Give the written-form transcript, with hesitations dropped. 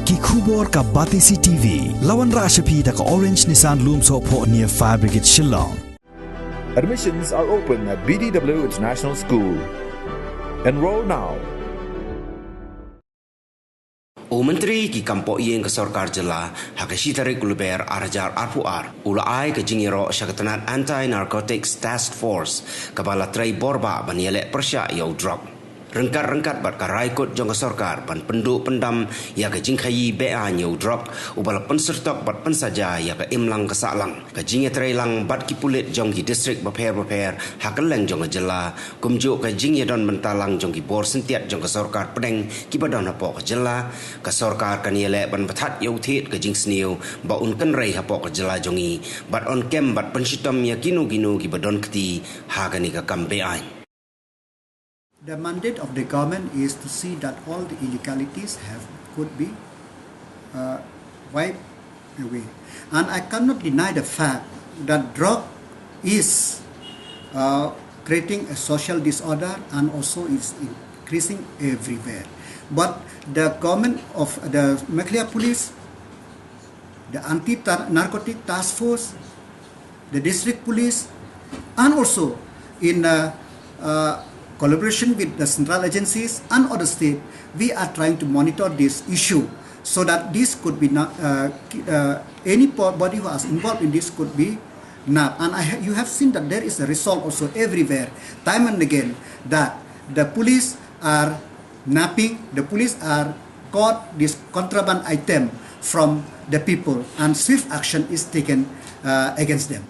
Ki khubor ka Batisi TV. Lawan Rashapi da ka Orange Nissan Lumso po near Fire Brigade Shillong. Admissions are open at BDW International School. Enroll now. Myntri ki kampo iyeng ke sarkar jela hakashi tarik guluber arajar arpuar ula ai ke Ïaroh Tnad Anti-Narcotics Task Force kabala trai borba baniele persya yau drug rengkat bat karai kot jong sarkar ban penduk pendam ya ke jingkhayi bea nyau drug ubala pensertok bat pensaja ya ke imlang ke saklang ke jinge trai lang bat ki pulit jong ki distrik baper hakeleng jong jela kumjuk ke jinge don mentalang jong ki bor sentiat jong ke sarkar pedeng ki badon hapok ke jela ke sarkar kaniele ban bathat yau thit ke jing sniu ba un kan rei hapok ke jela jongi bat on kem bat pensitam ya ginu ki badon kti ha kani ka kambe ai. The mandate of the government is to see that all the illegalities could be wiped away. And I cannot deny the fact that drug is creating a social disorder and also is increasing everywhere. But the government of the Myntri police, the anti-narcotic task force, the district police, and also in collaboration with the central agencies and other state, we are trying to monitor this issue so that this could be not anybody who is involved in this could be nabbed. And you have seen that there is a result also everywhere, time and again, that the police are nabbing, the police are caught this contraband item from the people, and swift action is taken against them.